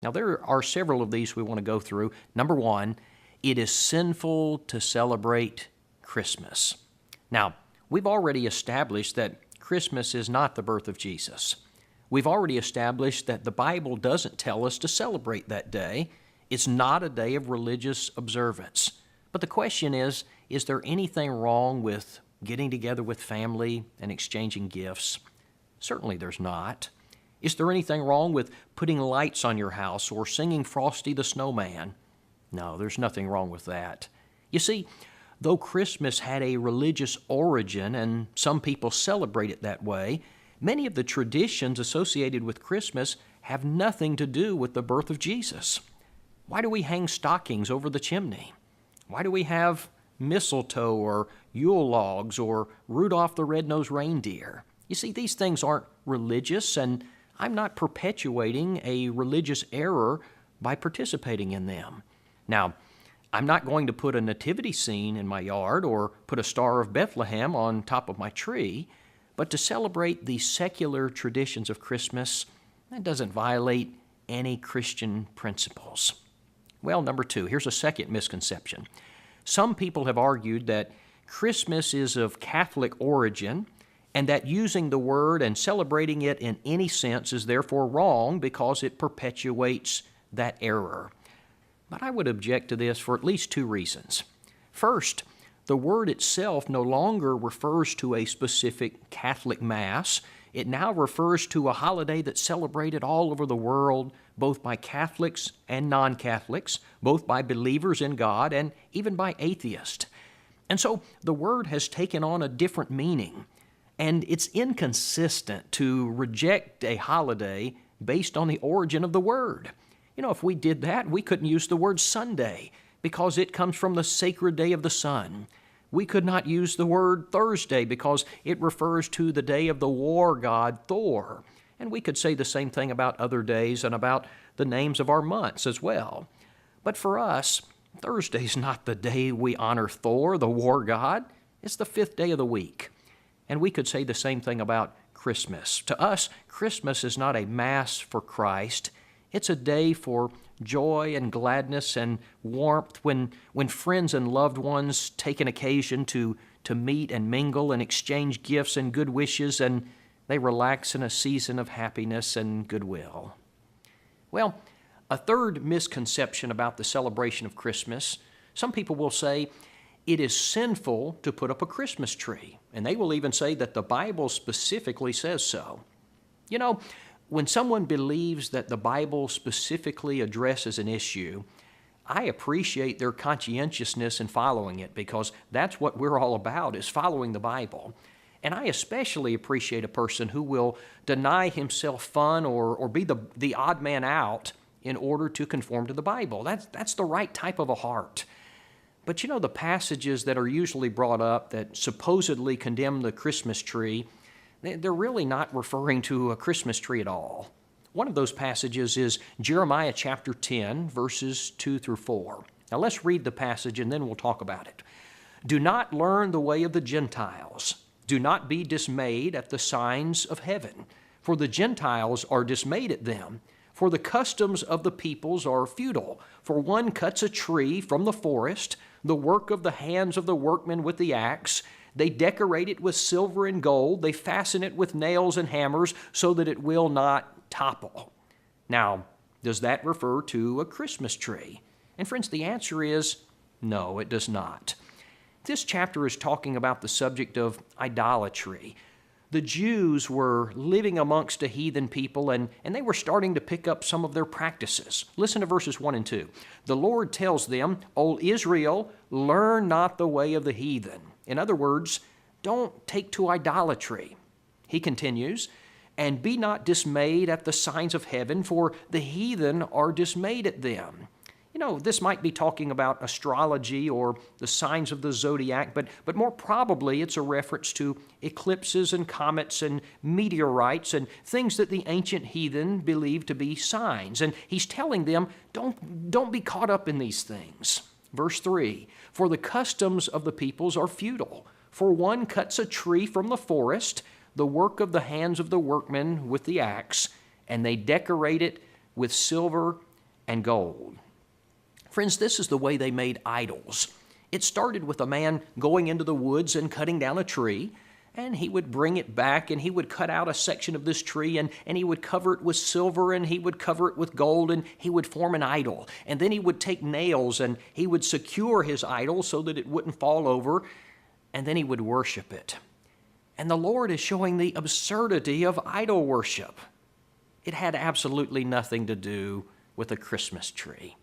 Now, there are several of these we want to go through. Number one, it is sinful to celebrate Christmas. Now, we've already established that Christmas is not the birth of Jesus. We've already established that the Bible doesn't tell us to celebrate that day. It's not a day of religious observance. But the question is there anything wrong with getting together with family and exchanging gifts? Certainly there's not. Is there anything wrong with putting lights on your house or singing Frosty the Snowman? No, there's nothing wrong with that. You see, though Christmas had a religious origin and some people celebrate it that way, many of the traditions associated with Christmas have nothing to do with the birth of Jesus. Why do we hang stockings over the chimney? Why do we have mistletoe or Yule logs or Rudolph the Red-Nosed Reindeer? You see, these things aren't religious, and I'm not perpetuating a religious error by participating in them. Now, I'm not going to put a nativity scene in my yard or put a Star of Bethlehem on top of my tree, but to celebrate the secular traditions of Christmas, that doesn't violate any Christian principles. Well, number two, here's a second misconception. Some people have argued that Christmas is of Catholic origin and that using the word and celebrating it in any sense is therefore wrong because it perpetuates that error. But I would object to this for at least two reasons. First, the word itself no longer refers to a specific Catholic Mass. It now refers to a holiday that's celebrated all over the world, both by Catholics and non-Catholics, both by believers in God and even by atheists. And so the word has taken on a different meaning, and it's inconsistent to reject a holiday based on the origin of the word. You know, if we did that, we couldn't use the word Sunday because it comes from the sacred day of the sun. We could not use the word Thursday because it refers to the day of the war god Thor. And we could say the same thing about other days and about the names of our months as well. But for us, Thursday's not the day we honor Thor, the war god. It's the fifth day of the week. And we could say the same thing about Christmas. To us, Christmas is not a Mass for Christ. It's a day for joy and gladness and warmth when friends and loved ones take an occasion to meet and mingle and exchange gifts and good wishes, and they relax in a season of happiness and goodwill. Well, a third misconception about the celebration of Christmas, some people will say it is sinful to put up a Christmas tree, and they will even say that the Bible specifically says so. You know, when someone believes that the Bible specifically addresses an issue, I appreciate their conscientiousness in following it because that's what we're all about, is following the Bible. And I especially appreciate a person who will deny himself fun or be the odd man out in order to conform to the Bible. That's the right type of a heart. But you know, the passages that are usually brought up that supposedly condemn the Christmas tree, they're really not referring to a Christmas tree at all. One of those passages is Jeremiah chapter 10, verses 2 through 4. Now let's read the passage and then we'll talk about it. Do not learn the way of the Gentiles. Do not be dismayed at the signs of heaven, for the Gentiles are dismayed at them. For the customs of the peoples are futile. For one cuts a tree from the forest, the work of the hands of the workmen with the axe. They decorate it with silver and gold. They fasten it with nails and hammers so that it will not topple. Now, does that refer to a Christmas tree? And friends, the answer is no, it does not. This chapter is talking about the subject of idolatry. The Jews were living amongst a heathen people, and they were starting to pick up some of their practices. Listen to verses 1 and 2. The Lord tells them, O Israel, learn not the way of the heathen. In other words, don't take to idolatry. He continues, and be not dismayed at the signs of heaven, for the heathen are dismayed at them. You know, this might be talking about astrology or the signs of the zodiac, but more probably it's a reference to eclipses and comets and meteorites and things that the ancient heathen believed to be signs. And he's telling them, don't be caught up in these things. Verse 3, for the customs of the peoples are futile. For one cuts a tree from the forest, the work of the hands of the workmen with the axe, and they decorate it with silver and gold. Friends, this is the way they made idols. It started with a man going into the woods and cutting down a tree, and he would bring it back and he would cut out a section of this tree and he would cover it with silver and he would cover it with gold and he would form an idol. And then he would take nails and he would secure his idol so that it wouldn't fall over, and then he would worship it. And the Lord is showing the absurdity of idol worship. It had absolutely nothing to do with a Christmas tree.